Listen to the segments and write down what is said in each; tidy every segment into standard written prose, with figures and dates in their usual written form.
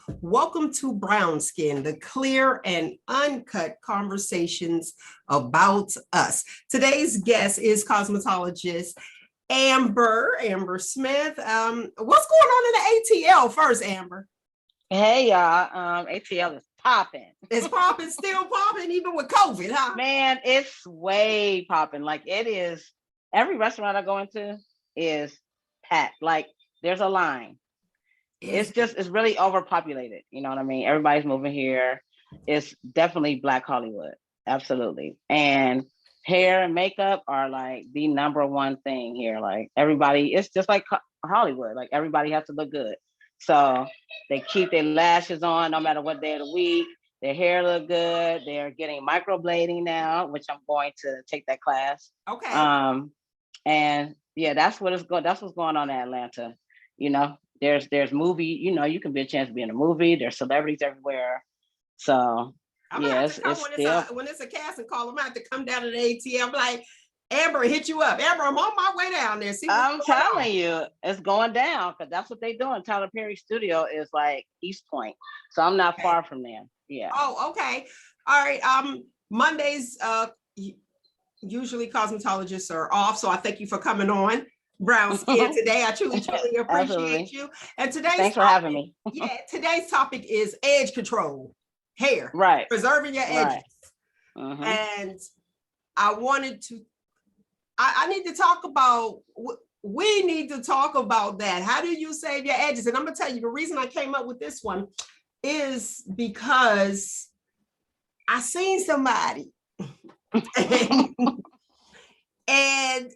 Welcome to Brown Skin, the clear and uncut conversations about us. Today's guest is cosmetologist Amber Smith. What's going on in the ATL first, Amber? Hey y'all, ATL is popping. It's popping, still popping, even with COVID, huh? Man, it's way popping. Like it is. Every restaurant I go into is packed. Like there's a line. It's really overpopulated. You know what I mean? Everybody's moving here. It's definitely Black Hollywood, absolutely. And hair and makeup are like the number one thing here. Like everybody, it's just like Hollywood. Like everybody has to look good. So they keep their lashes on no matter what day of the week. Their hair look good. They're getting microblading now, which I'm going to take that class. Okay. And yeah, that's what's going on in Atlanta. You know, there's movie. You know, you can be a chance to be in a movie. There's celebrities everywhere. So it's still when it's a cast and call them out to come down to the ATL. I'm like, Amber, hit you up. Amber, I'm on my way down there. I'm telling you, it's going down because that's what they're doing. Tyler Perry Studio is like East Point. So I'm not far from there. Yeah. Oh, okay. All right. Mondays, usually cosmetologists are off. So I thank you for coming on Brown Skin today. I truly appreciate you. And thanks for having me. Today's topic is edge control, hair, right? Preserving your edges. Right. And I wanted to, I need to talk about, we need to talk about that. How do you save your edges? And I'm gonna tell you, the reason I came up with this one is because I seen somebody and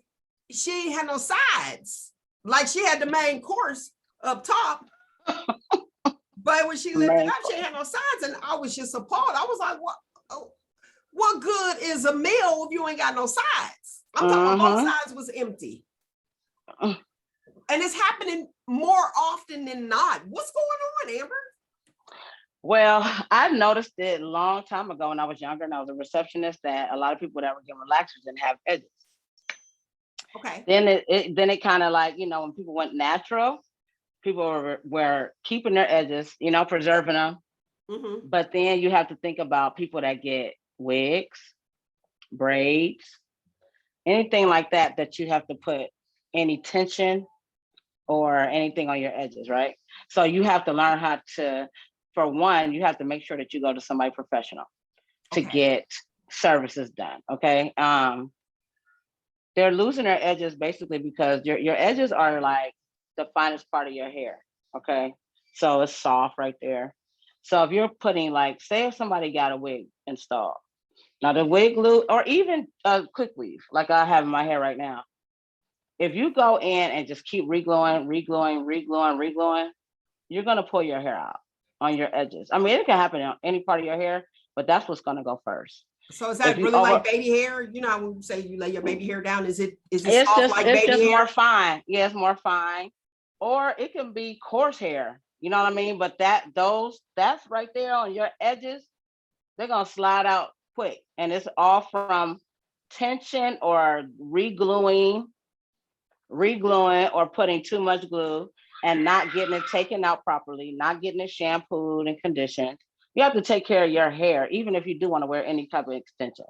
she ain't had no sides. Like she had the main course up top, but when she lifted up, she had no sides. And I was just appalled. I was like, what good is a meal if you ain't got no sides? I'm talking about both sides was empty. And it's happening more often than not. What's going on, Amber? Well, I noticed it a long time ago when I was younger and I was a receptionist that a lot of people that were getting relaxers didn't have edges. Okay. Then it kind of like, you know, when people went natural, people were keeping their edges, you know, preserving them. But then you have to think about people that get wigs, braids, anything like that you have to put any tension or anything on your edges, right? So you have to learn how to, for one, you have to make sure that you go to somebody professional to get services done, okay? They're losing their edges basically because your edges are like the finest part of your hair, okay? So it's soft right there. So if you're putting like, say if somebody got a wig installed, now the wig glue, or even a quick weave, like I have in my hair right now, if you go in and just keep regluing, you're gonna pull your hair out on your edges. I mean, it can happen on any part of your hair, but that's what's gonna go first. So is that really like baby hair? You know, when you say you lay your baby hair down, is it soft like baby hair? It's just more fine. Yeah, it's more fine. Or it can be coarse hair. You know what I mean? But that's right there on your edges, they're gonna slide out quick. And it's all from tension or regluing or putting too much glue and not getting it taken out properly, not getting it shampooed and conditioned. You have to take care of your hair, even if you do want to wear any type of extension,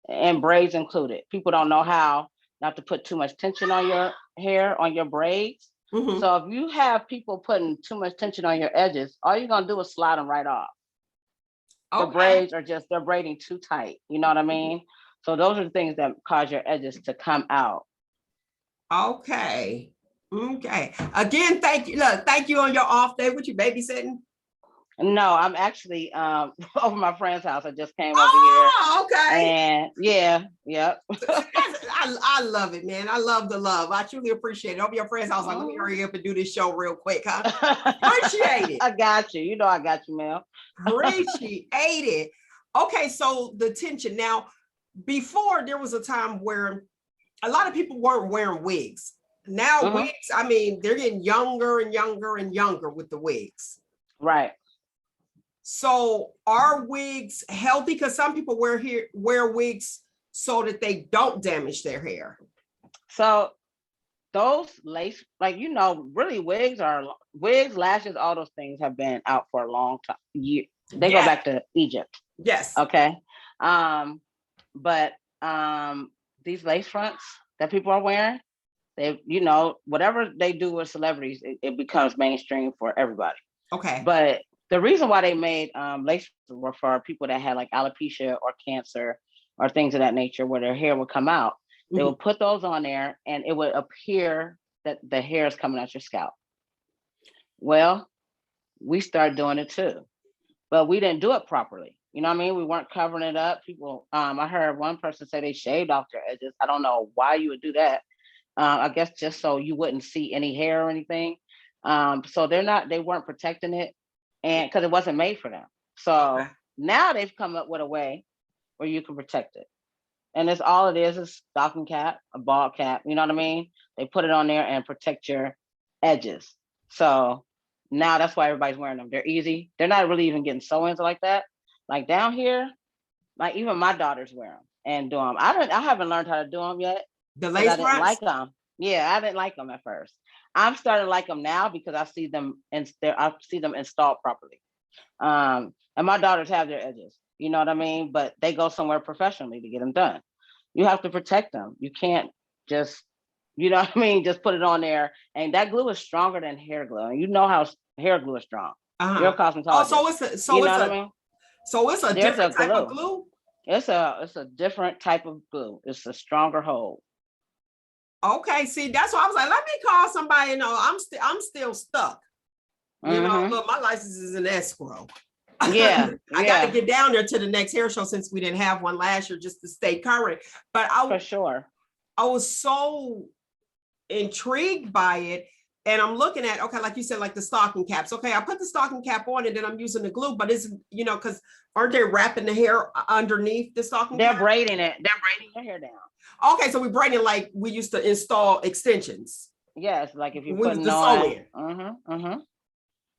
and braids included. People don't know how not to put too much tension on your hair, on your braids. So if you have people putting too much tension on your edges, all you're going to do is slide them right off. The braids are they're braiding too tight. You know what I mean? So those are the things that cause your edges to come out. Okay. Again, thank you. Look, thank you on your off day. What you babysitting? No, I'm actually over my friend's house. I just came over here. Okay. And yep. I love it, man. I love the love. I truly appreciate it. Over your friend's house, like, let me hurry up and do this show real quick, huh? Appreciate it. I got you. You know I got you, Mel. Appreciate it. Okay, so the tension. Now, before there was a time where a lot of people weren't wearing wigs. Now wigs, I mean, they're getting younger and younger and younger with the wigs. Right. So are wigs healthy? Because some people wear wigs so that they don't damage their hair. So those lace, like, really wigs, lashes, all those things have been out for a long time. They go back to Egypt. Yes. Okay. But these lace fronts that people are wearing, they, whatever they do with celebrities, it becomes mainstream for everybody. Okay. But the reason why they made lace were for people that had like alopecia or cancer or things of that nature, where their hair would come out. They would put those on there and it would appear that the hair is coming out your scalp. Well, we started doing it too, but we didn't do it properly. You know what I mean? We weren't covering it up. People, I heard one person say they shaved off their edges. I don't know why you would do that. I guess just so you wouldn't see any hair or anything. So they weren't protecting it, and because it wasn't made for them. So now they've come up with a way where you can protect it. And it's all it is a stocking cap, a ball cap, you know what I mean? They put it on there and protect your edges. So now that's why everybody's wearing them. They're easy. They're not really even getting sew-ins like that. Like down here, like even my daughters wear them and do them. I haven't learned how to do them yet. The lace fronts? I didn't like them. Yeah, I didn't like them at first. I'm starting to like them now because I see them installed properly. And my daughters have their edges, you know what I mean? But they go somewhere professionally to get them done. You have to protect them. You can't just, you know what I mean, just put it on there. And that glue is stronger than hair glue. And you know how hair glue is strong. You're a cosmetologist. Oh, so it's a different type of glue? It's a different type of glue. It's a stronger hold. Okay, see, that's why I was like, let me call somebody. I'm still stuck. You know, look, my license is in escrow. Yeah, I got to get down there to the next hair show since we didn't have one last year, just to stay current. But for sure, I was so intrigued by it. And I'm looking at, okay, like you said, like the stocking caps. Okay, I put the stocking cap on and then I'm using the glue, but it's, because aren't they wrapping the hair underneath the stocking cap? They're braiding it. They're braiding your hair down. Okay, so we're braiding like we used to install extensions. Yes, like if you put it on.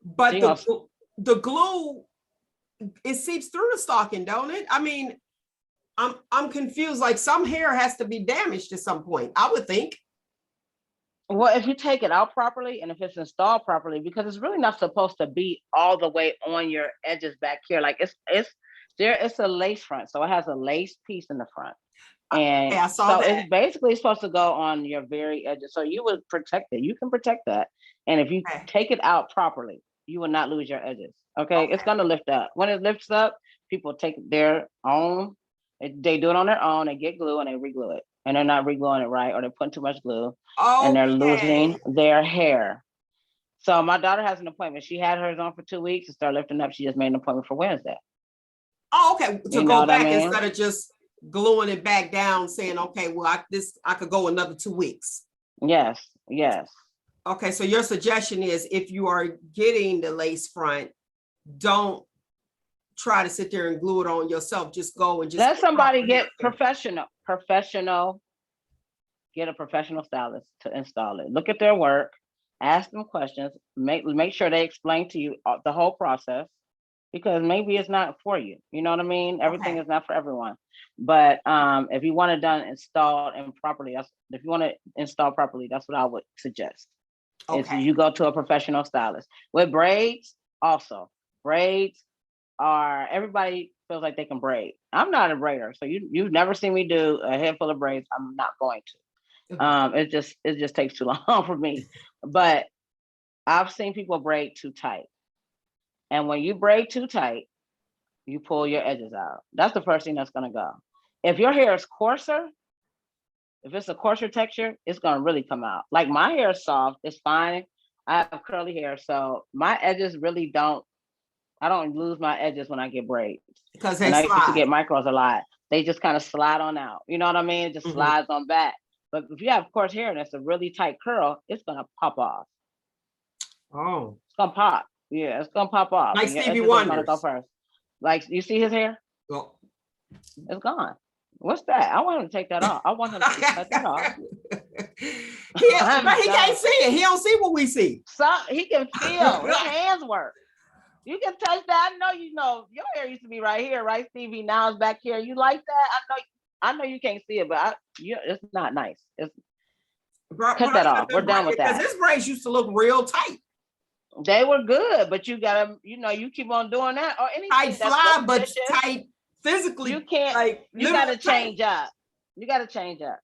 But the glue, it seeps through the stocking, don't it? I mean, I'm confused. Like some hair has to be damaged at some point, I would think. Well, if you take it out properly and if it's installed properly, because it's really not supposed to be all the way on your edges back here. Like it's a lace front, so it has a lace piece in the front, and I saw that. It's basically supposed to go on your very edges. So you would protect it. You can protect that, and if you take it out properly, you will not lose your edges. Okay, it's gonna lift up. When it lifts up, people take their own. They do it on their own. They get glue and they re-glue it. And they're not re-gluing it right, or they're putting too much glue and they're losing their hair. So my daughter has an appointment. She had hers on for 2 weeks and started lifting up. She just made an appointment for Wednesday. Oh, okay. To go back instead of just gluing it back down, saying, okay, well, I could go another 2 weeks. Yes. Okay, so your suggestion is if you are getting the lace front, don't try to sit there and glue it on yourself. Just go and just let somebody get professional. Get a professional stylist to install it. Look at their work, ask them questions, make sure they explain to you the whole process, because maybe it's not for you. You know what I mean? Everything is not for everyone. But if you want it installed properly, if you want to install properly, that's what I would suggest. Is you go to a professional stylist. With braids, also braids are, everybody feels like they can braid. I'm not a braider, so you've never seen me do a head full of braids. I'm not going to. It just takes too long for me. But I've seen people braid too tight, and when you braid too tight, you pull your edges out. That's the first thing that's gonna go. If your hair is coarser, if it's a coarser texture, it's gonna really come out. Like my hair is soft, it's fine. I have curly hair, so my edges really don't. I don't lose my edges when I get braids. Because they slide. I used to get micros a lot. They just kind of slide on out. You know what I mean? It just slides on back. But if you have coarse hair and it's a really tight curl, it's gonna pop off. Oh. It's gonna pop. Yeah, it's gonna pop off. Like Stevie Wonder. Go first. Like, you see his hair? Oh. It's gone. What's that? I want him to take that off. I want him to cut that off. He can't see it. He don't see what we see. So he can feel. His hands work. You can touch that. I know your hair used to be right here, right, Stevie? Now it's back here. You like that? I know you can't see it, but it's not nice. Cut that off. We're done with that. Because his braids used to look real tight. They were good, but you gotta, you keep on doing that or anything. Tight fly, but tight physically. You can't. Like, you gotta change up. You gotta change up.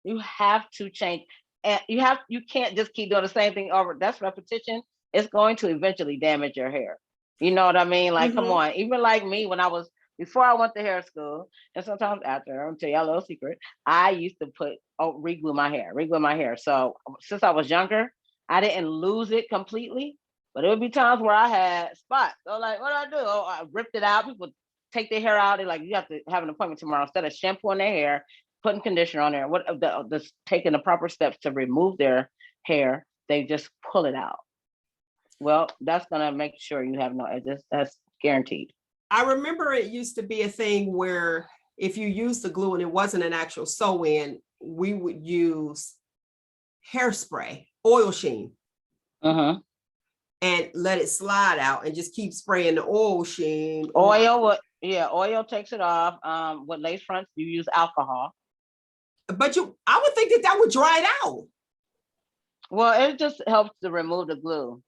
You have to change, and you can't just keep doing the same thing over. That's repetition. It's going to eventually damage your hair. You know what I mean? Like, come on. Even like me, before I went to hair school, and sometimes after, I'm gonna tell y'all a little secret. I used to reglue my hair. So since I was younger, I didn't lose it completely, but it would be times where I had spots. So like, what do? Oh, I ripped it out. People take their hair out. They're like, you have to have an appointment tomorrow. Instead of shampooing their hair, putting conditioner on there, taking the proper steps to remove their hair, they just pull it out. Well, that's gonna make sure you have no edges. That's guaranteed. I remember it used to be a thing where if you use the glue and it wasn't an actual sew-in, we would use hairspray, oil sheen, and let it slide out and just keep spraying the oil sheen. Oil takes it off. With lace fronts, you use alcohol. But I would think that would dry it out. Well, it just helps to remove the glue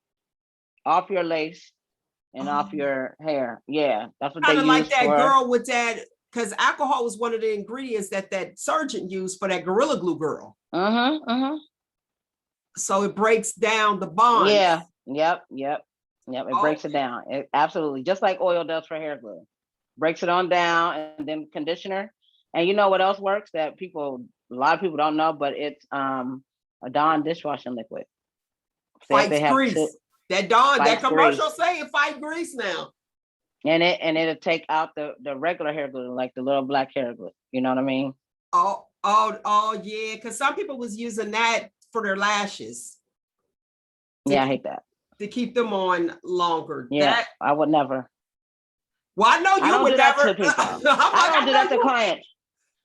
off your lace and off your hair. Yeah, that's what they use. Kind of like that girl with that, because alcohol was one of the ingredients that surgeon used for that Gorilla Glue girl. So it breaks down the bond. Yeah. Yep. It breaks it down. Absolutely, just like oil does for hair glue. Breaks it on down, and then conditioner. And you know what else works that a lot of people don't know, but it's a Dawn dishwashing liquid. Fights grease. That commercial saying fight grease now. And it'll take out the regular hair glue, like the little black hair glue. You know what I mean? Oh yeah. Because some people was using that for their lashes. Yeah, I hate that. To keep them on longer. Yeah, I would never. Well, I know you would never. I don't do that to clients.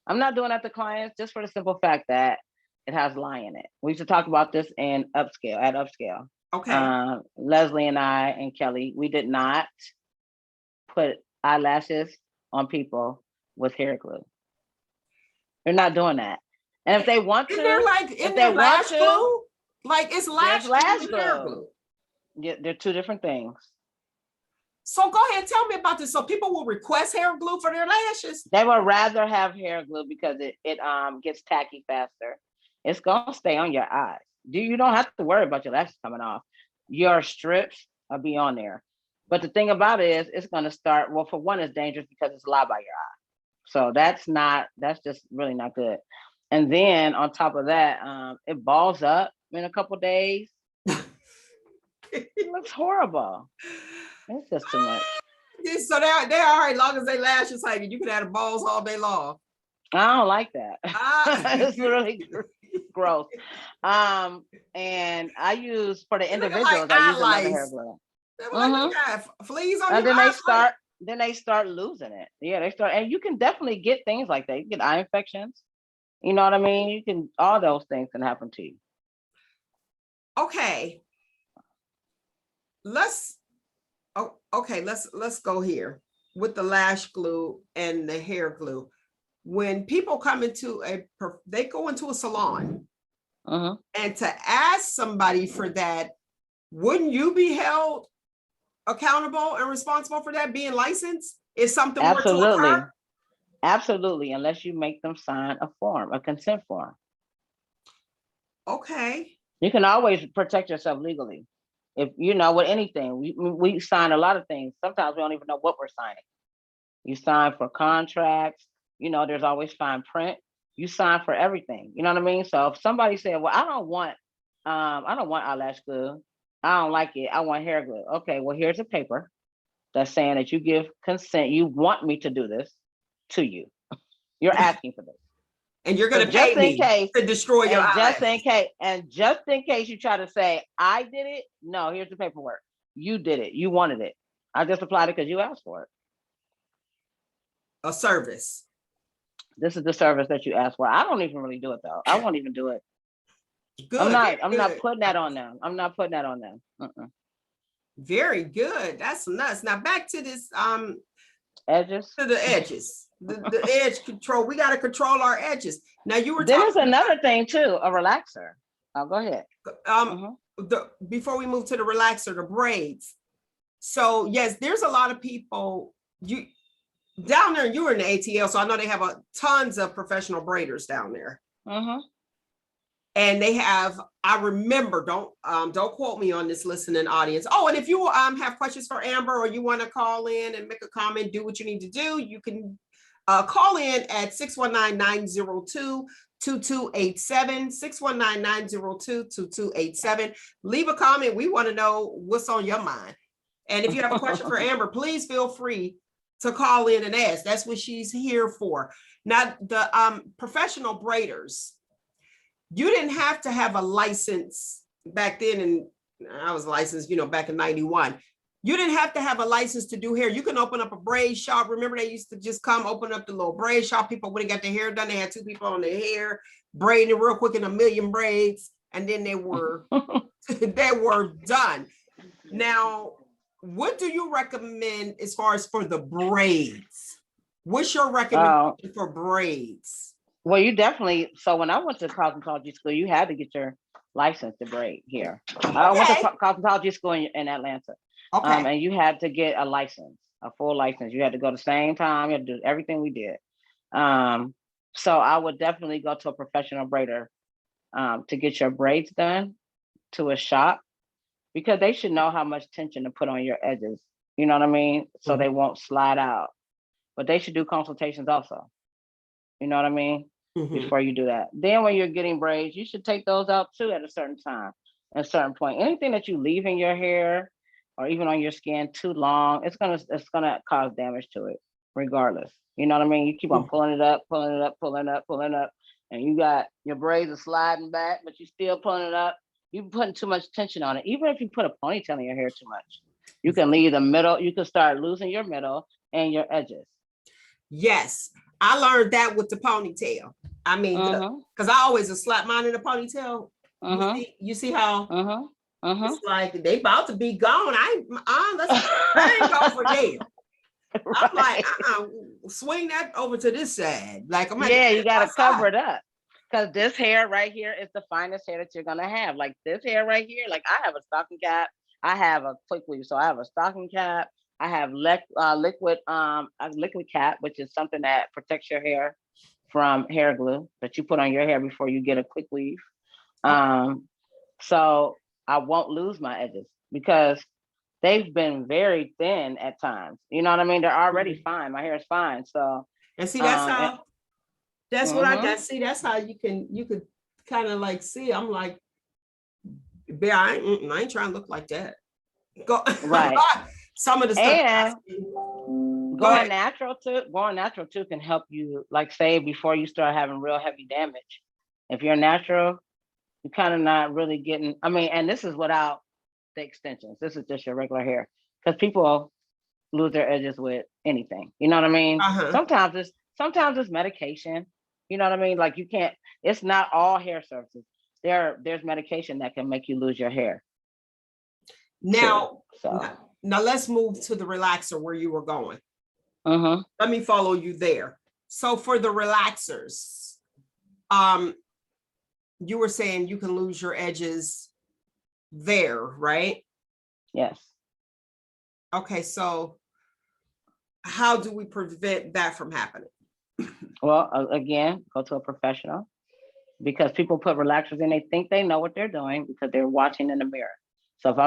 I'm not doing that to clients just for the simple fact that it has lye in it. We used to talk about this at Upscale. Okay. Leslie and I and Kelly, we did not put eyelashes on people with hair glue. They're not doing that. And if they want to, it's lash glue. Yeah, they're two different things. So go ahead and tell me about this. So people will request hair glue for their lashes? They would rather have hair glue because it gets tacky faster. It's gonna stay on your eyes. You don't have to worry about your lashes coming off. Your strips will be on there. But the thing about it is it's gonna start, well, for one, it's dangerous because it's a lot by your eye. So that's just really not good. And then on top of that, it balls up in a couple days. It looks horrible. It's just too much. So they're all right, as long as they lashes hanging. You can have the balls all day long. I don't like that. It's really gross. And I use for the individuals. I use another hair glue. Fleas on and your eyes. Then they start losing it. Yeah, and you can definitely get things like that. You get eye infections. You know what I mean? All those things can happen to you. Okay. Let's go here with the lash glue and the hair glue. When people come they go into a salon, and to ask somebody for that, wouldn't you be held accountable and responsible for that, being licensed? If something were to occur? Absolutely, unless you make them sign a consent form. Okay. You can always protect yourself legally. If with anything, we sign a lot of things. Sometimes we don't even know what we're signing. You sign for contracts. There's always fine print. You sign for everything. You know what I mean? So if somebody said, "Well, I don't want eyelash glue. I don't like it. I want hair glue." Okay, well, here's a paper that's saying that you give consent. You want me to do this to you. You're asking for this. And you're going to pay me to destroy your eyes. Just in case you try to say, I did it. No, here's the paperwork. You did it. You wanted it. I just applied it because you asked for it. A service. This is the service that you asked for. I don't even really do it though. I won't even do it. Good. I'm not putting that on them. Very good. That's nuts. Now back to this edges. To the edges. The edge control. We got to control our edges. Now you were There's another thing too, a relaxer. Oh, go ahead. Before we move to the relaxer, the braids. So yes, there's a lot of people down there. You were in the ATL, so I know they have tons of professional braiders down there. And they have, I remember, don't quote me on this listening audience. Oh, and if you have questions for Amber or you want to call in and make a comment, do what you need to do. You can call in at 619-902-2287, 619-902-2287. Leave a comment. We want to know what's on your mind. And if you have a question for Amber, please feel free to call in and ask. That's what she's here for. Now, the professional braiders, you didn't have to have a license back then, and I was licensed, back in 91. You didn't have to have a license to do hair. You can open up a braid shop. Remember, they used to just come open up the little braid shop. People would have got their hair done. They had 2 people on their hair, braiding it real quick in a million braids, and then they were done. Now, what do you recommend as far as for the braids? What's your recommendation for braids? Well, you definitely, so when I went to cosmetology school, you had to get your license to braid here. I went to cosmetology school in Atlanta. Okay. And you had to get a license, a full license. You had to go the same time. You had to do everything we did. So I would definitely go to a professional braider to get your braids done, to a shop, because they should know how much tension to put on your edges. You know what I mean? So they won't slide out. But they should do consultations also. You know what I mean? Before you do that. Then when you're getting braids, you should take those out too at a certain time, at a certain point. Anything that you leave in your hair or even on your skin too long, it's gonna cause damage to it, regardless. You know what I mean? You keep on pulling it up, and you got your braids are sliding back, but you still pulling it up. You're putting too much tension on it. Even if you put a ponytail in your hair too much, you can leave the middle. You can start losing your middle and your edges. Yes, I learned that with the ponytail. I mean, because I always slap mine in a ponytail. You see how it's like they about to be gone. I ain't going for there. Right. I'm like, swing that over to this side. Like, you got to cover it up. Because this hair right here is the finest hair that you're going to have. Like this hair right here, like I have a stocking cap. I have a quick weave. So I have a stocking cap. I have a liquid cap, which is something that protects your hair from hair glue that you put on your hair before you get a quick weave. So I won't lose my edges because they've been very thin at times. You know what I mean? They're already fine. My hair is fine. So and see, that's how that's what I got. See, that's how you could kind of like see. I'm like, I ain't trying to look like that. Go right. Some of the stuff. And going natural too can help you, like say before you start having real heavy damage. If you're natural, you're kind of not really getting. I mean, and this is without the extensions. This is just your regular hair, because people lose their edges with anything. You know what I mean? Sometimes it's medication. You know what I mean? Like you can't. It's not all hair services. There's medication that can make you lose your hair. Now let's move to the relaxer where you were going. Let me follow you there. So for the relaxers, you were saying you can lose your edges there, right? Yes. Okay, so how do we prevent that from happening? Well, again, go to a professional, because people put relaxers in, they think they know what they're doing because they're watching in the mirror. So if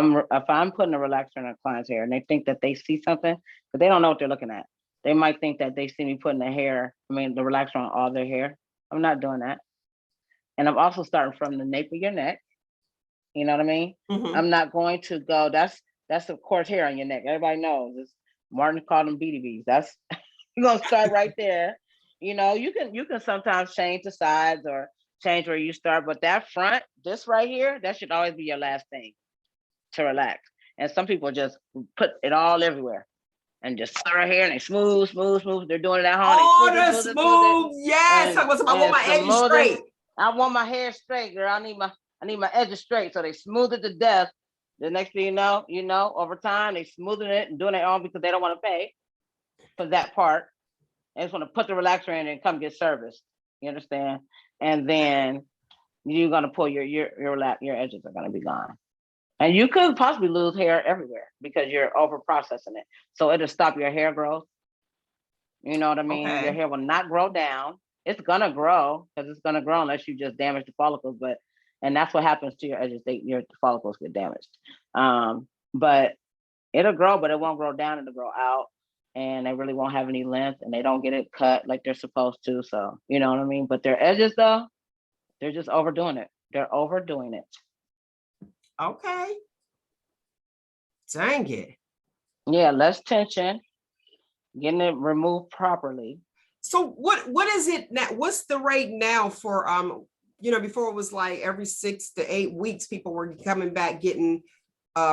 I'm putting a relaxer in a client's hair and they think that they see something, but they don't know what they're looking at. They might think that they see me putting the relaxer on all their hair. I'm not doing that. And I'm also starting from the nape of your neck. You know what I mean? I'm not going to go, that's of course hair on your neck. Everybody knows. Martin called them BDBs. That's you're gonna start right there. You know, you can sometimes change the sides or change where you start, but that front, this right here, that should always be your last thing to relax. And some people just put it all everywhere and just start here and they smooth. They're doing it at home. Oh, the smooth. Yes. I want my edges straight. I want my hair straight, girl. I need my edges straight. So they smooth it to death. The next thing you know, over time they smoothing it and doing it all because they don't want to pay for that part. They just want to put the relaxer in and come get service. You understand? And then you're gonna pull your edges are gonna be gone. And you could possibly lose hair everywhere because you're over processing it. So it'll stop your hair growth. You know what I mean? Okay. Your hair will not grow down. It's gonna grow because it's gonna grow unless you just damage the follicles. And that's what happens to your edges. Your follicles get damaged. But it'll grow, but it won't grow down. It'll grow out, and they really won't have any length, and they don't get it cut like they're supposed to. So you know what I mean? But their edges, though, they're just overdoing it. They're overdoing it. Okay. Dang it. Yeah, less tension, getting it removed properly. So what is it now? What's the rate now for before it was like every 6 to 8 weeks people were coming back getting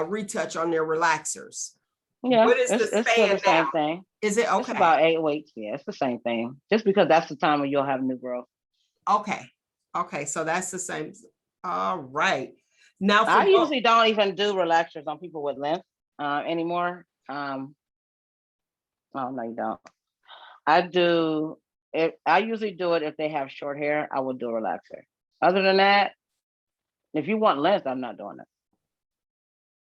retouch on their relaxers. Yeah, what is it's still the same thing. Is it okay? It's about 8 weeks. Yeah, it's the same thing. Just because that's the time when you'll have new growth. Okay, so that's the same. All right. Now I usually don't even do relaxers on people with length anymore. Oh no, you don't. I usually do it if they have short hair. I would do a relaxer. Other than that, if you want length, I'm not doing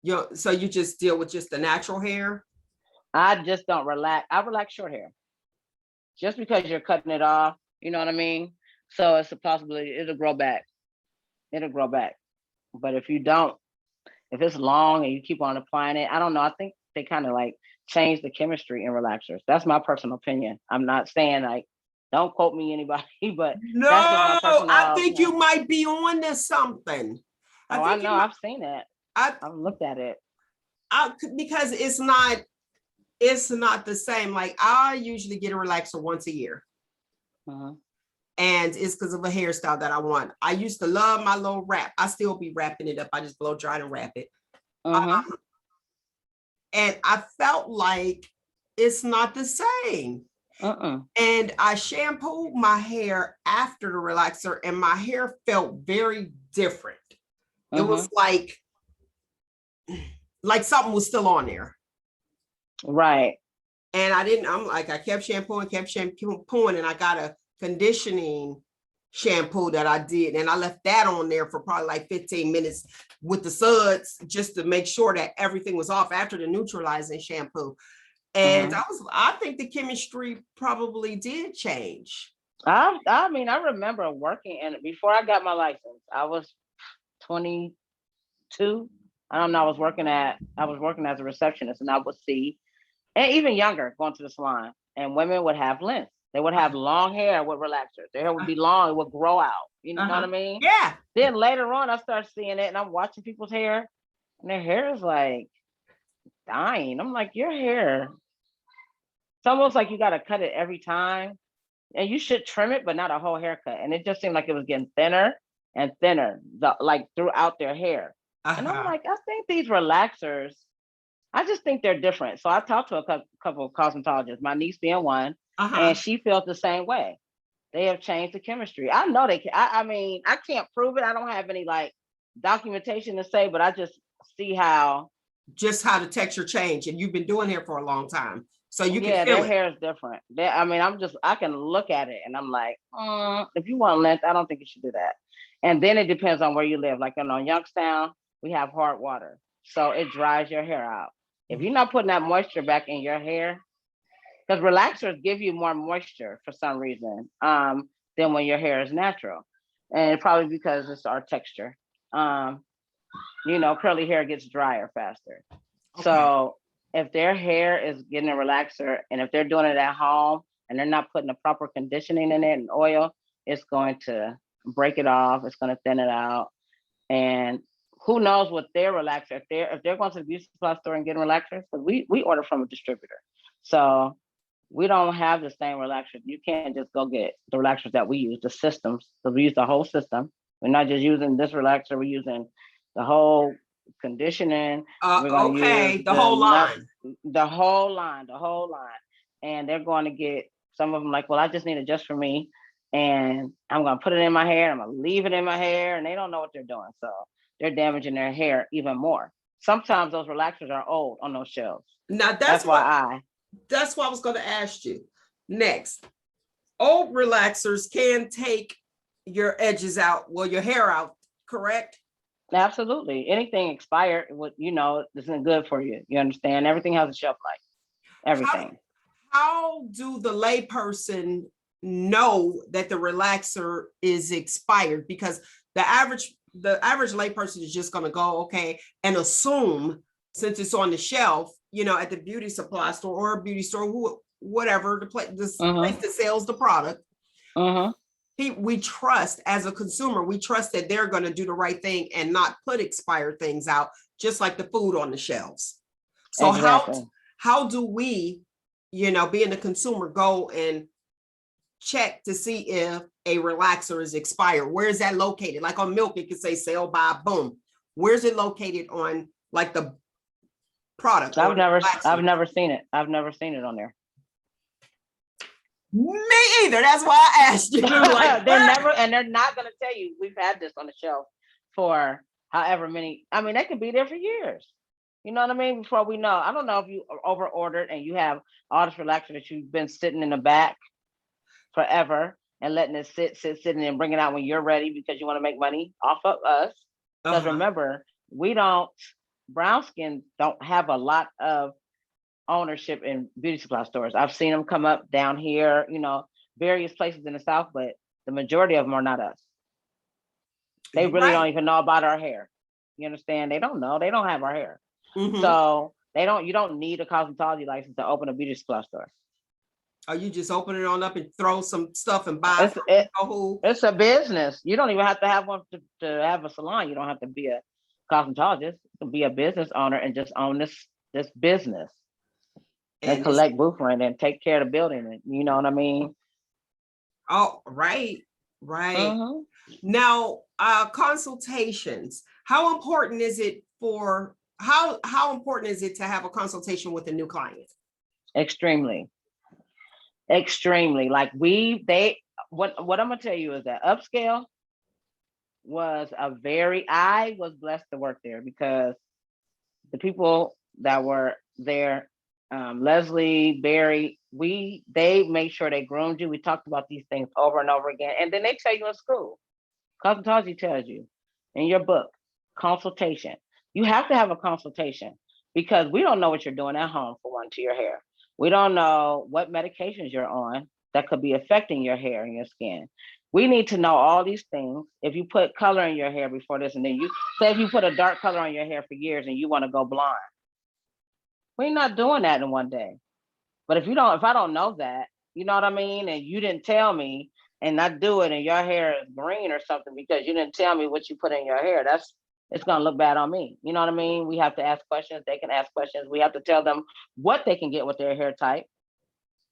it. So you just deal with just the natural hair? I just don't relax. I relax short hair. Just because you're cutting it off, you know what I mean? So it's a possibility it'll grow back. But if you don't, if it's long and you keep on applying it, I don't know. I think they kind of like change the chemistry in relaxers. That's my personal opinion. I'm not saying like, don't quote me anybody, but no, I think you might be on to something. I know. I've seen it. I've looked at it. Because it's not the same. Like I usually get a relaxer once a year. Uh-huh. And it's because of a hairstyle that I want. I used to love my little wrap. I still be wrapping it up. I just blow dry and wrap it. Uh-huh. And I felt like it's not the same. And I shampooed my hair after the relaxer and my hair felt very different. It was like something was still on there. Right. And I kept shampooing, and I got a conditioning shampoo that I did. And I left that on there for probably like 15 minutes with the suds just to make sure that everything was off after the neutralizing shampoo. And I think the chemistry probably did change. I mean, I remember working, and before I got my license, I was 22. I don't know. I was working as a receptionist, and I would see, and even younger, going to the salon, and women would have length. They would have long hair with relaxers. Their hair would be long. It would grow out. You know what I mean? Yeah. Then later on, I started seeing it, and I'm watching people's hair, and their hair is like dying. I'm like, your hair. It's almost like you got to cut it every time, and you should trim it, but not a whole haircut. And it just seemed like it was getting thinner and thinner, like throughout their hair. And I'm like, I think these relaxers, I just think they're different. So I talked to a couple of cosmetologists, my niece being one, and she felt the same way. They have changed the chemistry. I know they can. I mean, I can't prove it. I don't have any like documentation to say, but I just see how the texture changed. And you've been doing hair for a long time. So you can feel their hair is different. I can look at it and I'm like, if you want length, I don't think you should do that. And then it depends on where you live. Like on Youngstown, we have hard water. So it dries your hair out. If you're not putting that moisture back in your hair, because relaxers give you more moisture for some reason than when your hair is natural. And probably because it's our texture. Curly hair gets drier faster. Okay. So if their hair is getting a relaxer and if they're doing it at home and they're not putting the proper conditioning in it and oil, it's going to break it off. It's going to thin it out. And who knows what their relaxer, if they're going to the beauty supply store and getting relaxers, because we order from a distributor. So we don't have the same relaxers. You can't just go get the relaxers that we use, the systems. So we use the whole system. We're not just using this relaxer, we're using the whole conditioning. The whole line. The whole line. And they're going to get some of them like, well, I just need it just for me. And I'm going to put it in my hair. I'm going to leave it in my hair. And they don't know what they're doing. So they're damaging their hair even more. Sometimes those relaxers are old on those shelves. Now that's why I was going to ask you next. Old relaxers can take your edges out, well, your hair out, correct? Absolutely. Anything expired, what isn't good for you. You understand? Everything has a shelf life. Everything. How do the layperson know that the relaxer is expired? Because the average layperson is just going to go, okay, and assume, since it's on the shelf, at the beauty supply store or a beauty store, whatever the place that sells the product. We trust, as a consumer, we trust that they're going to do the right thing and not put expired things out, just like the food on the shelves. So exactly. How do we, being a consumer, go and check to see if a relaxer is expired? Where is that located? Like on milk, it could say sell by, boom. Where's it located on like the product? I've never seen it. I've never seen it on there. Me either. That's why I asked you. Like, they're not going to tell you we've had this on the shelf for however many. I mean, they could be there for years. You know what I mean? Before we know. I don't know if you over ordered and you have all this relaxer that you've been sitting in the back forever and letting it sitting and bring it out when you're ready because you want to make money off of us. Because remember, brown skin don't have a lot of ownership in beauty supply stores. I've seen them come up down here, various places in the South, but the majority of them are not us. They really don't even know about our hair. You understand? They don't know. They don't have our hair. So you don't need a cosmetology license to open a beauty supply store. Oh, you just open it on up and throw some stuff and buy it's a business. You don't even have to have one to have a salon. You don't have to be a cosmetologist. You can be a business owner and just own this business. And collect booth rent and take care of the building. You know what I mean? Oh, right. Now, consultations. How important is it to have a consultation with a new client? Extremely. Like what I'm gonna tell you is that Upscale I was blessed to work there because the people that were there, Leslie, Barry, they made sure they groomed you. We talked about these things over and over again. And then they tell you in school. Cosmetology tells you in your book, consultation. You have to have a consultation because we don't know what you're doing at home, for one, to your hair. We don't know what medications you're on that could be affecting your hair and your skin. We need to know all these things. If you put color in your hair before this, and then if you put a dark color on your hair for years and you want to go blonde, we're not doing that in one day. But if I don't know that, you know what I mean? And you didn't tell me and I do it and your hair is green or something because you didn't tell me what you put in your hair, it's going to look bad on me. You know what I mean? We have to ask questions. They can ask questions. We have to tell them what they can get with their hair type.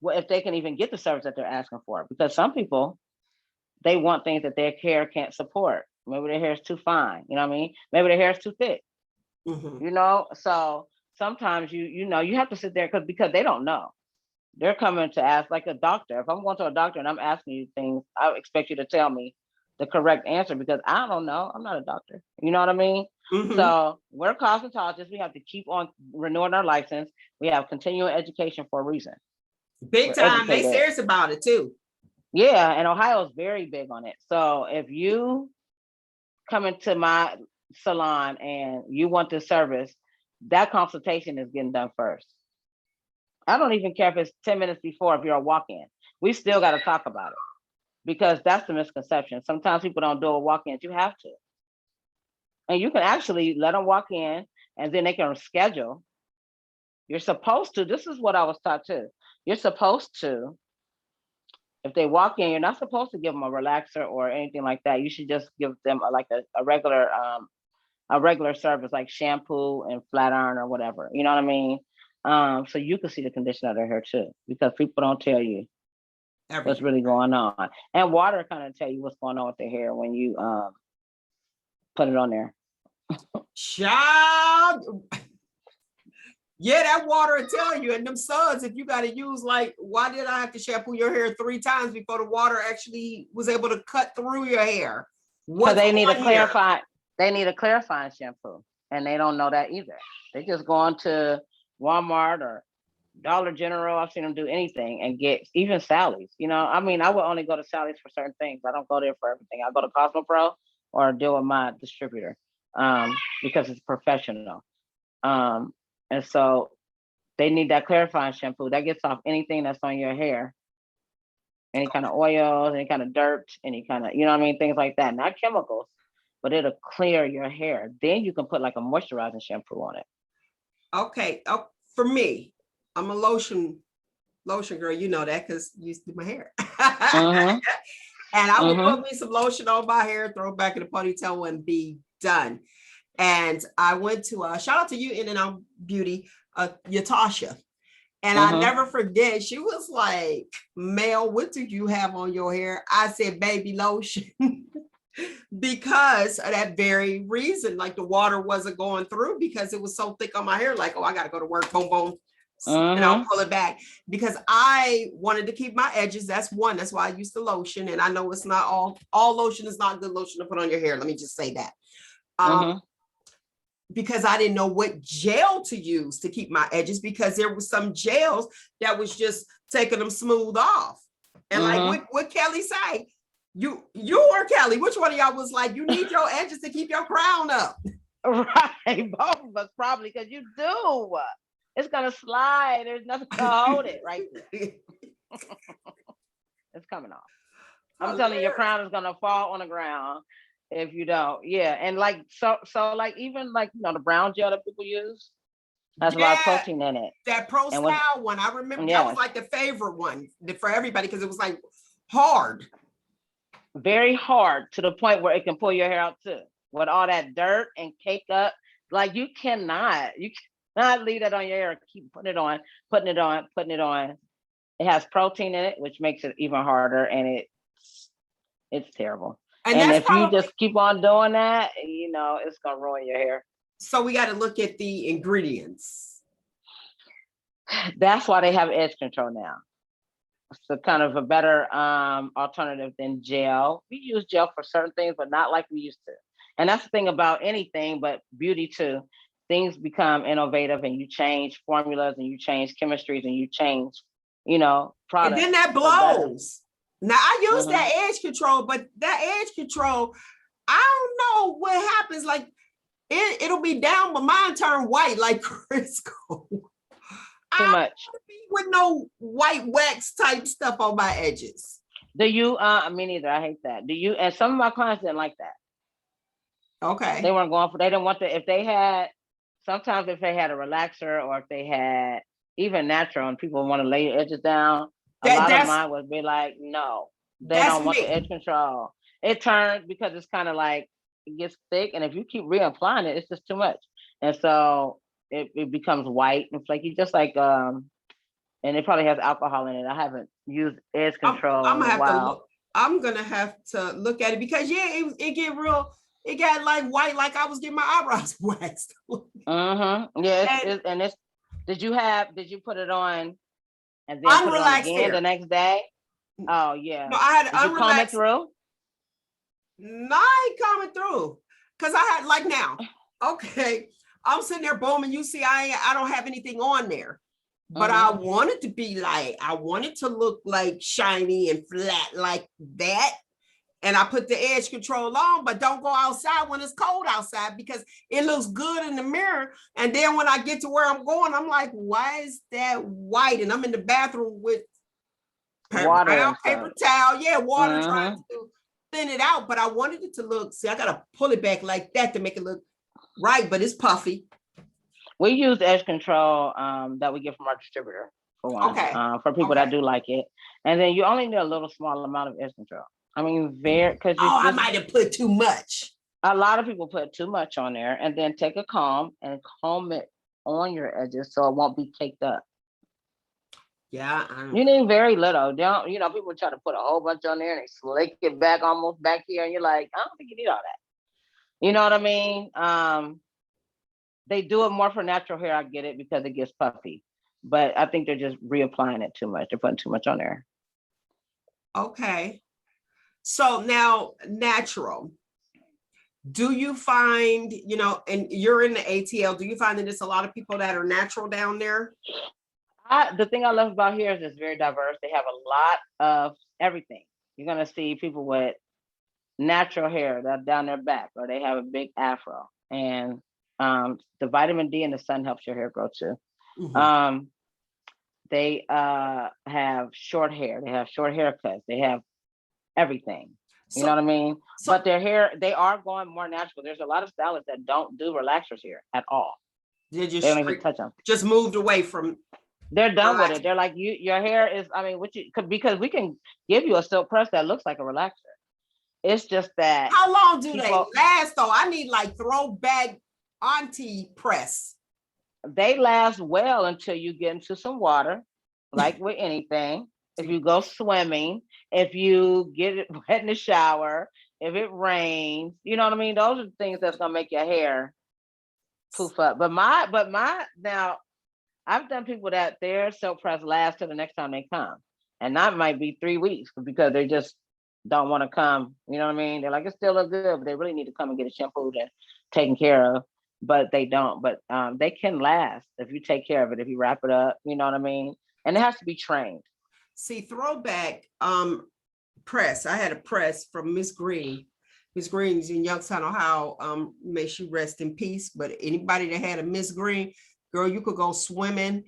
If they can even get the service that they're asking for. Because some people, they want things that their hair can't support. Maybe their hair is too fine. You know what I mean? Maybe their hair is too thick. So sometimes you have to sit there because they don't know. They're coming to ask, like a doctor. If I'm going to a doctor and I'm asking you things, I expect you to tell me the correct answer because I don't know. I'm not a doctor. You know what I mean? So we're cosmetologists. We have to keep on renewing our license. We have continuing education for a reason. Big time. They serious about it too. Yeah, and Ohio is very big on it. So if you come into my salon and you want this service, that consultation is getting done first. I don't even care if it's 10 minutes before, if you're a walk-in. We still got to talk about it because that's the misconception. Sometimes people don't do a walk-ins. You have to. And you can actually let them walk in and then they can schedule. You're supposed to. This is what I was taught too. You're supposed to, if they walk in, you're not supposed to give them a relaxer or anything like that. You should just give them a regular service like shampoo and flat iron or whatever. You know what I mean? So you can see the condition of their hair too, because people don't tell you what's really going on. And water kind of tell you what's going on with their hair when you put it on there. Child. Yeah, that water will tell you. And them suds, if you got to use, like, why did I have to shampoo your hair 3 times before the water actually was able to cut through your hair? Because they need a clarifying shampoo, and they don't know that either. They just go on to Walmart or Dollar General. I've seen them do anything and get even Sally's. You know, I mean, I would only go to Sally's for certain things. I don't go there for everything. I go to Cosmo Pro or deal with my distributor because it's professional. And so they need that clarifying shampoo that gets off anything that's on your hair, any kind of oils, any kind of dirt, any kind of, you know what I mean, things like that. Not chemicals, but it'll clear your hair. Then you can put like a moisturizing shampoo on it. Okay. Oh, for me, I'm a lotion girl. You know that because you used to do my hair. And I would put me some lotion on my hair, throw it back in the ponytail, and be done. And I went to shout out to you, In and Out Beauty, Yatasha. And I never forget, she was like, Mel, what do you have on your hair? I said, baby lotion. Because of that very reason, like the water wasn't going through because it was so thick on my hair. Like, oh, I got to go to work, boom, boom. And I'll pull it back because I wanted to keep my edges. That's one. That's why I used the lotion. And I know it's not all lotion is not good lotion to put on your hair. Let me just say that. Because I didn't know what gel to use to keep my edges because there was some gels that was just taking them smooth off. And like what Kelly say, you or Kelly, which one of y'all was like, you need your edges to keep your crown up? Right, both of us probably, because you do. It's gonna slide. There's nothing to hold it right there. It's coming off. I'm telling you, your crown is gonna fall on the ground if you don't. Yeah, and like so like even like the brown gel that people use has a lot of protein in it. That Pro Style one, I remember that was like the favorite one for everybody because it was like hard, very hard to the point where it can pull your hair out too, with all that dirt and cake up. Like you cannot leave that on your hair. Keep putting it on. It has protein in it, which makes it even harder, and it's terrible. And if you just keep on doing that, it's gonna ruin your hair. So we got to look at the ingredients. That's why they have edge control now. So kind of a better alternative than gel. We use gel for certain things, but not like we used to. And that's the thing about anything, but beauty too. Things become innovative, and you change formulas, and you change chemistries, and you change, products. And then that blows. Now I use that edge control, but that edge control, I don't know what happens. Like it'll be down, but mine turn white like Crisco. Too much. With no white wax type stuff on my edges. Do you? Me neither. I hate that. Do you? And some of my clients didn't like that. Okay. They weren't going for. They didn't want to. If they had a relaxer, or if they had even natural, and people want to lay your edges down, a lot of mine would be like, no, they don't want the edge control. It turns because it's kind of like it gets thick, and if you keep reapplying it, it's just too much, and so it becomes white and flaky, just like and it probably has alcohol in it. I haven't used edge control in a while. I'm gonna have to look at it because it get real. It got like white, like I was getting my eyebrows waxed. Yeah, did you put it on and then put it on again the next day? Oh yeah. No, I had did you comb it through? No, I ain't coming through because I had like now. Okay, I'm sitting there, boom, and you see, I don't have anything on there. But I wanted to look like shiny and flat like that. And I put the edge control on, but don't go outside when it's cold outside because it looks good in the mirror. And then when I get to where I'm going, I'm like, why is that white? And I'm in the bathroom with water, paper towel. Water trying to thin it out. But I wanted it to look, I got to pull it back like that to make it look right, but it's puffy. We use edge control that we get from our distributor for one. Okay. For people that do like it. And then you only need a little small amount of edge control. I mean, because I might have put too much. A lot of people put too much on there, and then take a comb and comb it on your edges so it won't be caked up. Yeah, you need very little. Don't people try to put a whole bunch on there and they slick it back almost back here, and you're like, I don't think you need all that. You know what I mean? They do it more for natural hair. I get it because it gets puffy, but I think they're just reapplying it too much. They're putting too much on there. Okay. So now natural, do you find, and you're in the ATL, do you find that it's a lot of people that are natural down there? The thing I love about here is it's very diverse. They have a lot of everything. You're gonna see people with natural hair that down their back, or they have a big afro. And the vitamin D in the sun helps your hair grow too. Mm-hmm. They have short hair. They have short haircuts. They have everything. You know what I mean? But their hair, they are going more natural. There's a lot of stylists that don't do relaxers here at all. They don't even touch them. Just moved away from. They're done with it. They're like, your hair is, I mean, because we can give you a silk press that looks like a relaxer. It's just that. How long do they last though? I need like throwback auntie press. They last well until you get into some water, like with anything. If you go swimming, if you get it wet in the shower, if it rains, you know what I mean? Those are the things that's gonna make your hair poof up. But now I've done people that their silk press lasts till the next time they come. And that might be 3 weeks because they just don't want to come. You know what I mean? They're like, it still look good, but they really need to come and get it shampooed and taken care of. But they don't. But they can last if you take care of it, if you wrap it up, you know what I mean? And it has to be trained. See, throwback press. I had a press from Miss Green. Miss Green's in Youngstown, Ohio. May she rest in peace. But anybody that had a Miss Green, girl, you could go swimming.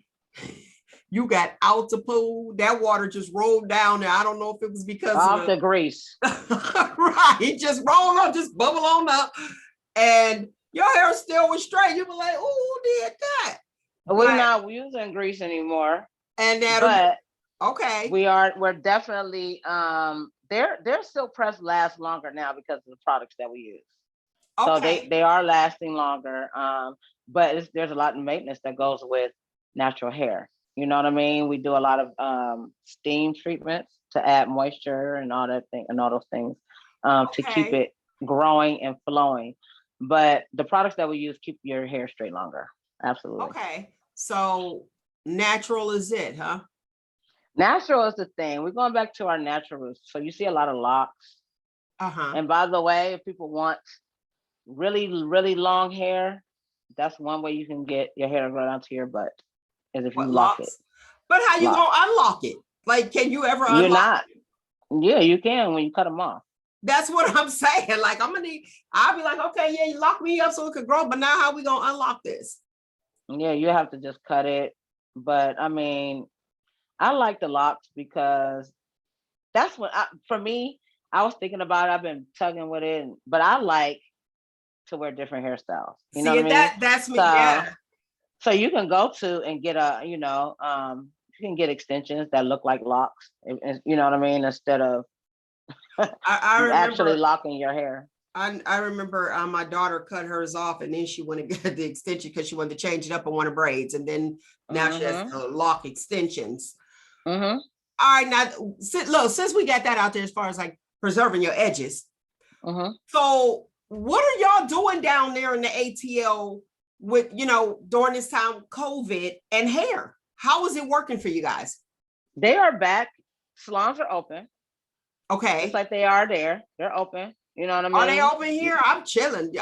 You got out the pool. That water just rolled down there. I don't know if it was because of the grease. Right. It just rolled up, just bubble on up. And your hair still was straight. You were like, oh, who did that? We're not using grease anymore. And that, okay. We're definitely their silk press lasts longer now because of the products that we use. Okay. So they are lasting longer. But there's a lot of maintenance that goes with natural hair. You know what I mean? We do a lot of steam treatments to add moisture and all that thing and all those things to keep it growing and flowing. But the products that we use keep your hair straight longer. Absolutely. Okay. So natural is it, huh? Natural is the thing. We're going back to our natural roots. So you see a lot of locks. Uh-huh. And by the way, if people want really, really long hair, that's one way you can get your hair to grow down to your butt. Is if you lock it. But how you gonna unlock it? Like, can you ever unlock? You're not. Yeah, you can when you cut them off. That's what I'm saying. Like, I'll be like, okay, yeah, you lock me up so it could grow, but now how we gonna unlock this? Yeah, you have to just cut it. But I mean, I like the locks because that's what for me, I was thinking about it. I've been tugging with it, but I like to wear different hairstyles. You know what I mean? That's me. Yeah. So you can go to and get you can get extensions that look like locks, you know what I mean? Instead of I remember, actually locking your hair. I remember my daughter cut hers off and then she went and got the extension because she wanted to change it up and wanted braids. And then now she has lock extensions. Mm-hmm. All right, now, look, since we got that out there as far as like preserving your edges. Mm-hmm. So what are y'all doing down there in the ATL with, during this time, COVID and hair? How is it working for you guys? They are back. Salons are open. Okay. It's like they are there. They're open. You know what I mean? Are they open here? I'm chilling.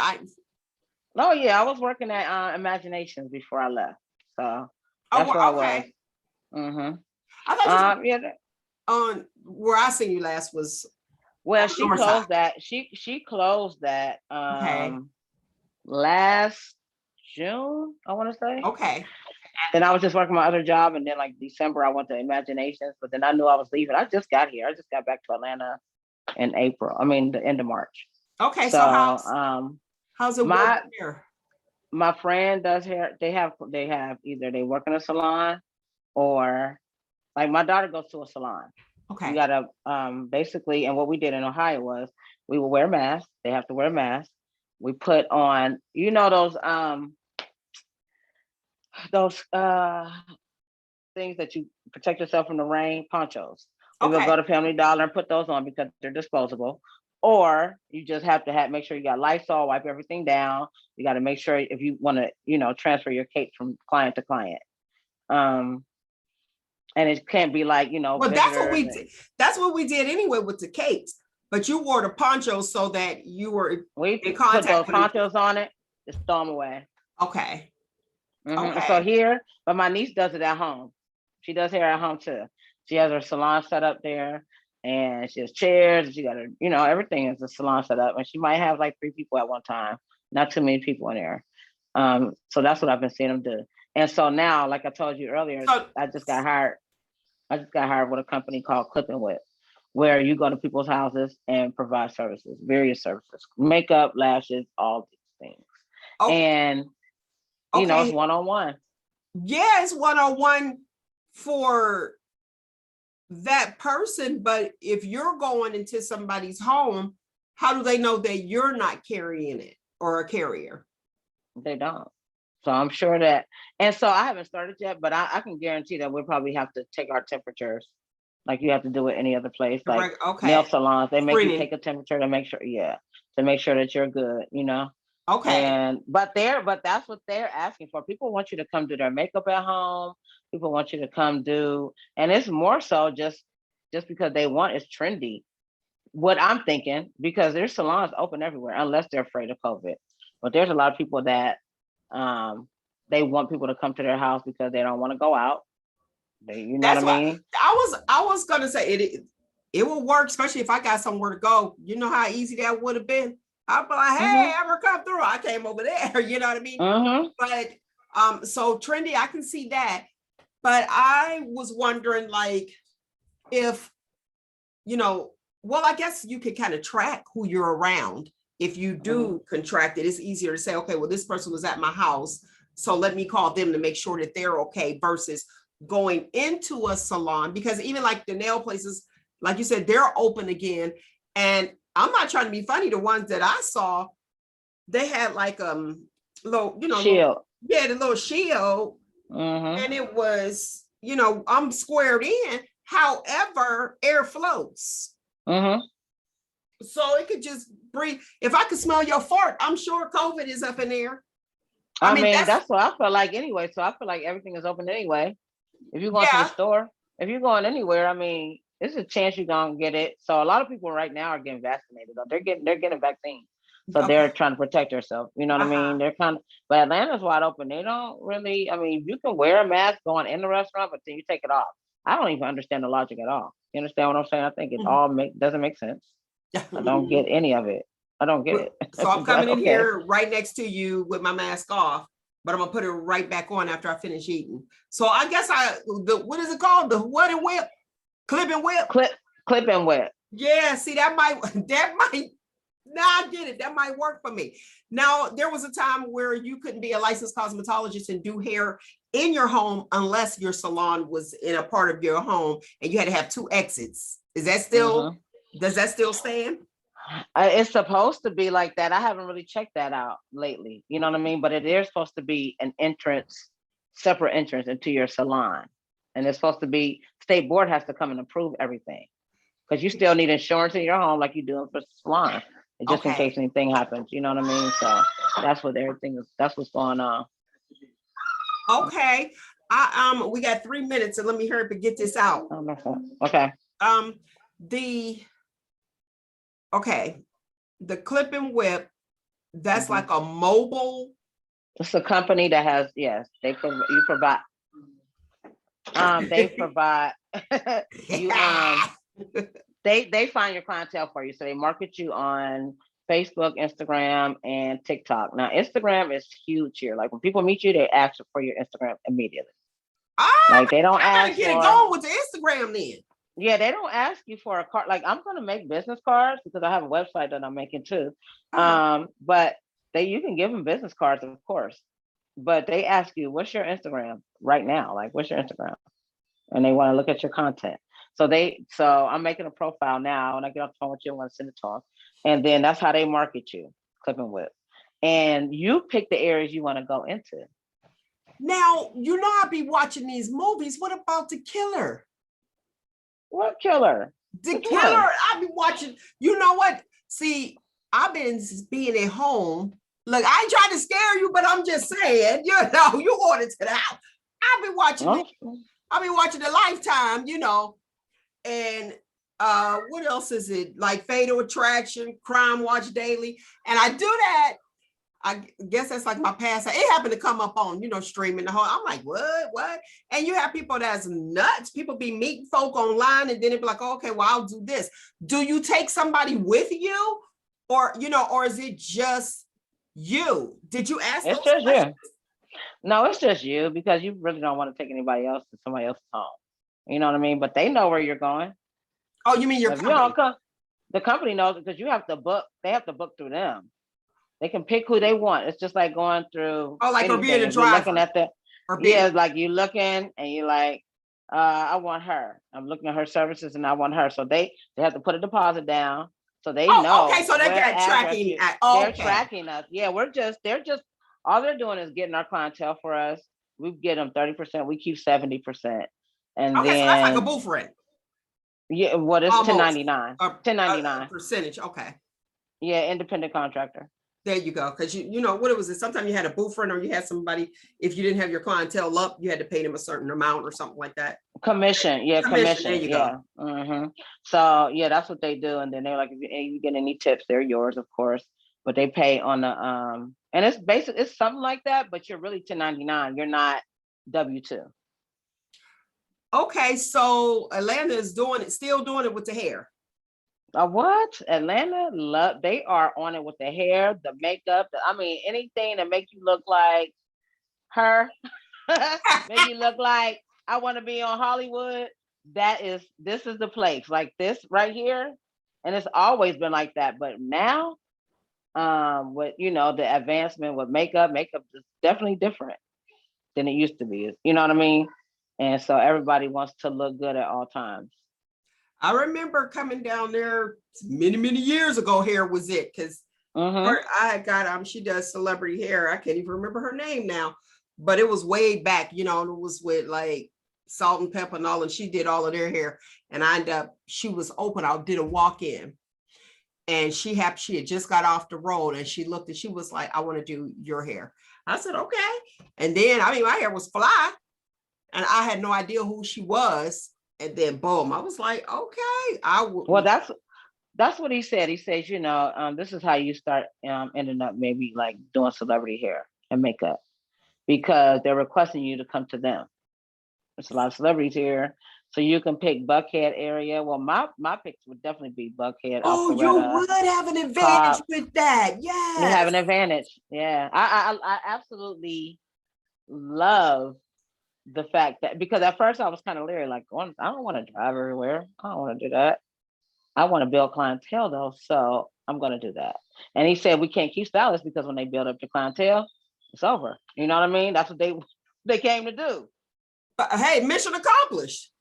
Oh, yeah. I was working at Imaginations before I left. So that's where I was. Mm-hmm. I thought where I seen you last was. Well, she closed that. She closed that last June, I want to say. Okay. Then I was just working my other job, and then like December, I went to Imaginations, but then I knew I was leaving. I just got here. I just got back to Atlanta in April. I mean, the end of March. Okay, so how's it working here? My friend does hair. They have either they work in a salon or like my daughter goes to a salon. Okay. You gotta basically, and what we did in Ohio was we would wear masks. They have to wear masks. We put on, those things that you protect yourself from the rain, ponchos. We will go to Family Dollar and put those on because they're disposable. Or you just have to make sure you got Lysol, wipe everything down. You got to make sure if you want to, transfer your cape from client to client. And it can't be like, Well, that's what we did. That's what we did anyway with the capes. But you wore the ponchos so that you were in contact. Put those ponchos on it, just throw them away. Okay. Mm-hmm. Okay. So here, but my niece does it at home. She does hair at home too. She has her salon set up there, and she has chairs. She got her, everything is a salon set up, and she might have like 3 people at one time. Not too many people in there. So that's what I've been seeing them do. And so now, like I told you earlier, I just got hired. I just got hired with a company called Clip and Whip, where you go to people's houses and provide services, various services, makeup, lashes, all these things. Okay. And it's one-on-one. Yeah, it's one-on-one for that person, but if you're going into somebody's home, how do they know that you're not carrying it or a carrier? They don't. So I'm sure that, and so I haven't started yet, but I can guarantee that we'll probably have to take our temperatures like you have to do it any other place, like nail salons. They make you take a temperature to make sure, that you're good, Okay. But that's what they're asking for. People want you to come do their makeup at home. People want you to come do, and it's more so just because they want, it's trendy. What I'm thinking, because there's salons open everywhere, unless they're afraid of COVID. But there's a lot of people that they want people to come to their house because they don't want to go out. That's what I mean? I was gonna say it will work, especially if I got somewhere to go. You know how easy that would have been. I'd be like, hey, ever come through? I came over there, you know what I mean? But so trendy, I can see that. But I was wondering, like, if, well, I guess you could kind of track who you're around. If you do contract it, it's easier to say, okay, well, this person was at my house, so let me call them to make sure that they're okay, versus going into a salon, because even like the nail places, like you said, they're open again. And I'm not trying to be funny. The ones that I saw, they had like little, shield. The little shield. And it was, I'm squared in. However, air floats. So it could just breathe. If I could smell your fart, I'm sure COVID is up in there. I mean, that's what I feel like anyway. So I feel like everything is open anyway. If you're going to the store, if you're going anywhere, I mean, there's a chance you're gonna get it. So a lot of people right now are getting vaccinated. They're getting vaccines. So they're trying to protect themselves. You know what I mean? They're but Atlanta's wide open. They don't really, I mean, you can wear a mask going in the restaurant, but then you take it off. I don't even understand the logic at all. You understand what I'm saying? I think it all doesn't make sense. I don't get any of it. I don't get it. So I'm coming in here right next to you with my mask off, but I'm gonna put it right back on after I finish eating. So I guess what is it called? The what and whip? Clip and whip. Clip and whip. Yeah, see, that might now I get it. That might work for me. Now, there was a time where you couldn't be a licensed cosmetologist and do hair in your home unless your salon was in a part of your home and you had to have 2 exits. Is that still, does that still stand? It's supposed to be like that. I haven't really checked that out lately. You know what I mean? But it is supposed to be an separate entrance into your salon. And it's supposed to be, state board has to come and approve everything, because you still need insurance in your home like you do for salon, just in case anything happens. You know what I mean? So that's what everything is. That's what's going on. Okay, we got 3 minutes, and let me hurry up and get this out. Okay. The Clip and Whip. That's like a mobile. It's a company that has they provide. They provide you they find your clientele for you. So they market you on Facebook, Instagram, and TikTok. Now Instagram is huge here. Like when people meet you, they ask for your Instagram immediately. Like they don't ask. Get it going with the Instagram then. Yeah, they don't ask you for a card. Like I'm gonna make business cards because I have a website that I'm making too. But you can give them business cards, of course. But they ask you, what's your Instagram right now? Like, what's your Instagram? And they want to look at your content. So I'm making a profile now, and I get off the phone with you, I want to send it to them. And then that's how they market you, Clip and Whip. And you pick the areas you want to go into. Now, I'll be watching these movies. What about The Killer? What killer? The Killer, I'll be watching. You know what? See, I've been being at home. Look, I ain't trying to scare you, but I'm just saying, you want it to the house. I'll be watching the Lifetime, and what else is it? Like Fatal Attraction, Crime Watch Daily. And I do that I guess that's like my past. It happened to come up on, streaming the whole. I'm like, what? And you have people that's nuts. People be meeting folk online, and then it be like, okay, well, I'll do this. Do you take somebody with you, or or is it just you? Did you ask? It's just you. No, it's just you, because you really don't want to take anybody else to somebody else's home. You know what I mean? But they know where you're going. Oh, you mean your company? The company knows, because you have to book. They have to book through them. They can pick who they want. It's just like going through. Oh, like or being a driver. Like you looking and you're like, I want her. I'm looking at her services and I want her. So they have to put a deposit down. So they know. Okay, so they got tracking. They're tracking us. Yeah, they're just all they're doing is getting our clientele for us. We get them 30%. We keep 70%. And okay, then so that's like a booth rent. Yeah, what is 1099? 1099 percentage. Okay. Yeah, independent contractor. There you go. Because what it was, sometimes you had a booth rent, or you had somebody, if you didn't have your clientele up, you had to pay them a certain amount or something like that. Commission. Yeah, commission. There you go. Mm-hmm. So yeah, that's what they do. And then they're like, if you get any tips, they're yours, of course. But they pay on the and it's basically, it's something like that, but you're really 1099. You're not W-2. Okay, so Atlanta is still doing it with the hair. What? Atlanta, they are on it with the hair, the makeup. Anything that make you look like her, make you look like I want to be on Hollywood. This is the place, like this right here, and it's always been like that. But now, with the advancement with makeup is definitely different than it used to be. You know what I mean? And so everybody wants to look good at all times. I remember coming down there many, many years ago. Hair was it, because I had got she does celebrity hair. I can't even remember her name now, but it was way back. And it was with like Salt and Pepper and all, and she did all of their hair. And she was open. I did a walk in, and she had just got off the road, and she looked and she was like, "I want to do your hair." I said, "Okay." And then my hair was fly, and I had no idea who she was. And then boom, I was like, okay, Well, that's what he said. He says, this is how you start ending up maybe like doing celebrity hair and makeup, because they're requesting you to come to them. There's a lot of celebrities here, so you can pick Buckhead area. Well, my picks would definitely be Buckhead. Oh, you would have an advantage with that. Yeah, you have an advantage. Yeah, I absolutely love the fact that, because at first I was kind of leery, like, I don't want to drive everywhere. I don't want to do that. I want to build clientele though, so I'm going to do that. And he said we can't keep stylists, because when they build up the clientele, it's over. You know what I mean? That's what they came to do. Hey, mission accomplished.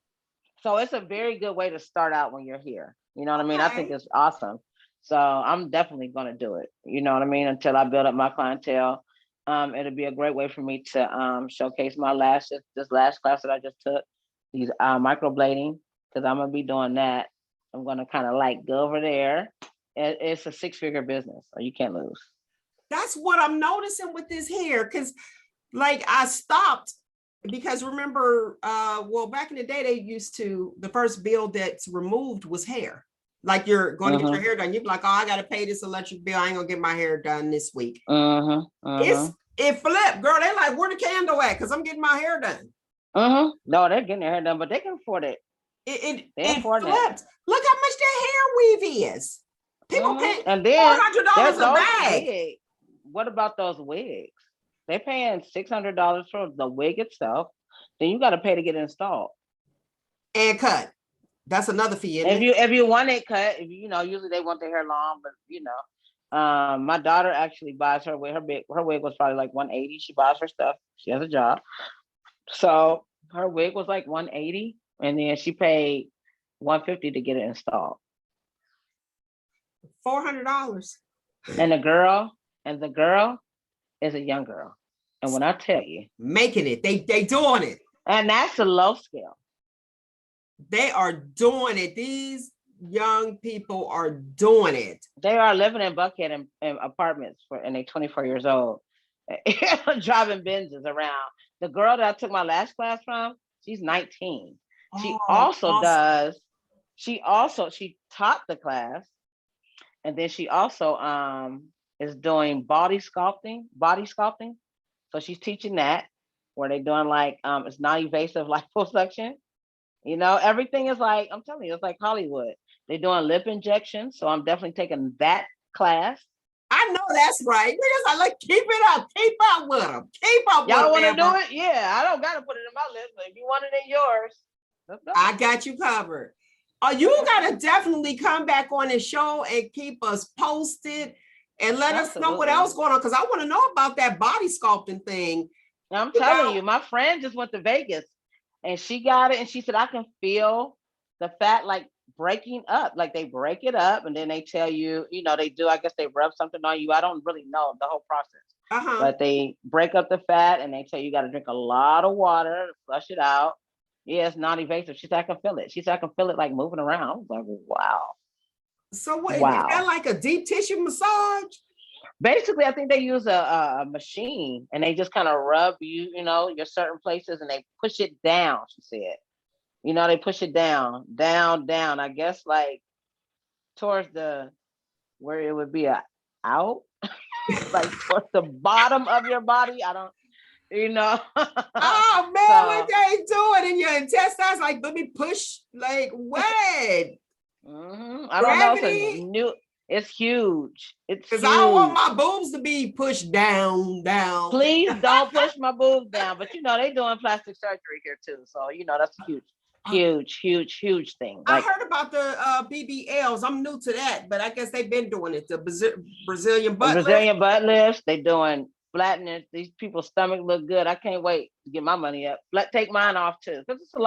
So it's a very good way to start out when you're here. You know what I mean? I think it's awesome. So I'm definitely going to do it. You know what I mean? Until I build up my clientele. It'll be a great way for me to showcase my lashes. This last class that I just took, these microblading, because I'm gonna be doing that. I'm gonna kind of like go over there. It's a 6-figure business, so you can't lose. That's what I'm noticing with this hair, because like I stopped, because remember, back in the day, they used to, the first bill that's removed was hair. Like you're going to get your hair done, you'd be like, oh, I got to pay this electric bill. I ain't gonna get my hair done this week. It flipped, girl. They like, where the candle at? Because I'm getting my hair done. No, they're getting their hair done, but they can afford it. It flipped. Look how much their hair weave is. People pay and then $400 a bag. Wigs. What about those wigs? They're paying $600 for the wig itself. Then you got to pay to get it installed and cut. That's another fee. If you want it cut, usually they want their hair long, but my daughter actually buys her wig. Her wig was probably like $180. She buys her stuff. She has a job, so her wig was like $180, and then she paid $150 to get it installed. $400. And the girl is a young girl, and when I tell you, making it, they doing it, and that's a low scale. They are doing it. These young people are doing it. They are living in Buckhead in apartments and they're 24 years old, driving Benzes around. The girl that I took my last class from, she's 19. She she taught the class, and then she also is doing body sculpting. So she's teaching that, where they're doing like it's non-invasive liposuction. You know, everything is like, I'm telling you, it's like Hollywood. They're doing lip injections, so I'm definitely taking that class. I know that's right. Niggas, I like, keep it up. Keep up with them. Keep up with them. Y'all want to do it? Yeah, I don't got to put it in my list, but if you want it in yours, let's go. I got you covered. You got to definitely come back on the show and keep us posted and let us know what else going on, because I want to know about that body sculpting thing. I'm telling you, my friend just went to Vegas and she got it, and she said, I can feel the fat like breaking up, like they break it up and then they tell you, you know, they do, I guess they rub something on you. I don't really know the whole process, but they break up the fat and they tell you, you got to drink a lot of water to flush it out. Yeah, it's non-invasive. She said, I can feel it. She said, I can feel it like moving around. I was like, wow. So what, is that like a deep tissue massage? Basically, I think they use a machine and they just kind of rub you, you know, your certain places, and they push it down, she said. You know, they push it down, I guess, like towards where it would be out, like towards the bottom of your body. I don't, you know. Oh man, what they doing in your intestines? Like, let me push, like what? I don't know. It's huge. It's because I don't want my boobs to be pushed down. Please don't push my boobs down. But you know, they doing plastic surgery here too. So, you know, that's huge thing. Like, I heard about the BBLs. I'm new to that, but I guess they've been doing it. The Brazilian butt lifts. They doing flattening. These people's stomach look good. I can't wait to get my money up. Take mine off too, because it's a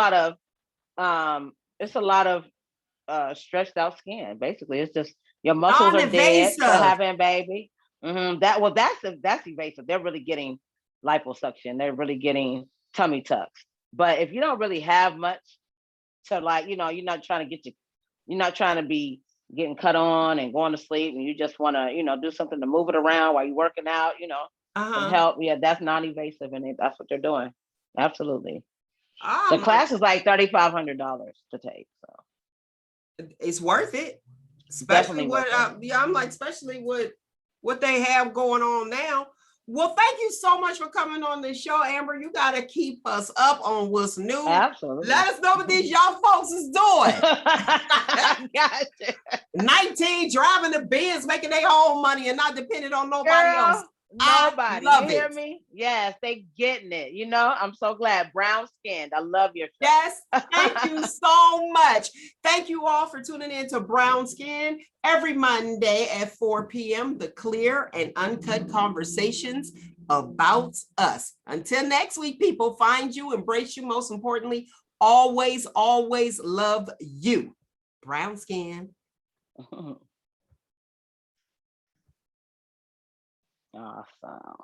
lot of stretched out skin. Basically, it's just your muscles are dead for having a baby. That's invasive. They're really getting liposuction. They're really getting tummy tucks. But if you don't really have much to, like, you know, you're not trying to be getting cut on and going to sleep, and you just want to, you know, do something to move it around while you're working out, you know, and help. Yeah, that's non-invasive, and that's what they're doing. Absolutely. The class is like $3,500 to take. So it's worth it, especially especially with what they have going on now. Well, thank you so much for coming on the show, Amber. You got to keep us up on what's new. Absolutely. Let us know what these young folks is doing. Gotcha. 19, driving the Benz, making their own money and not depending on nobody else. Nobody. You hear me? Yes, they getting it. You know, I'm so glad. Brown skinned. I love your show. Yes, thank you so much. Thank you all for tuning in to Brown Skin every Monday at 4 p.m. The clear and uncut conversations about us. Until next week, people, find you, embrace you. Most importantly, always love you. Brown Skin. Awesome.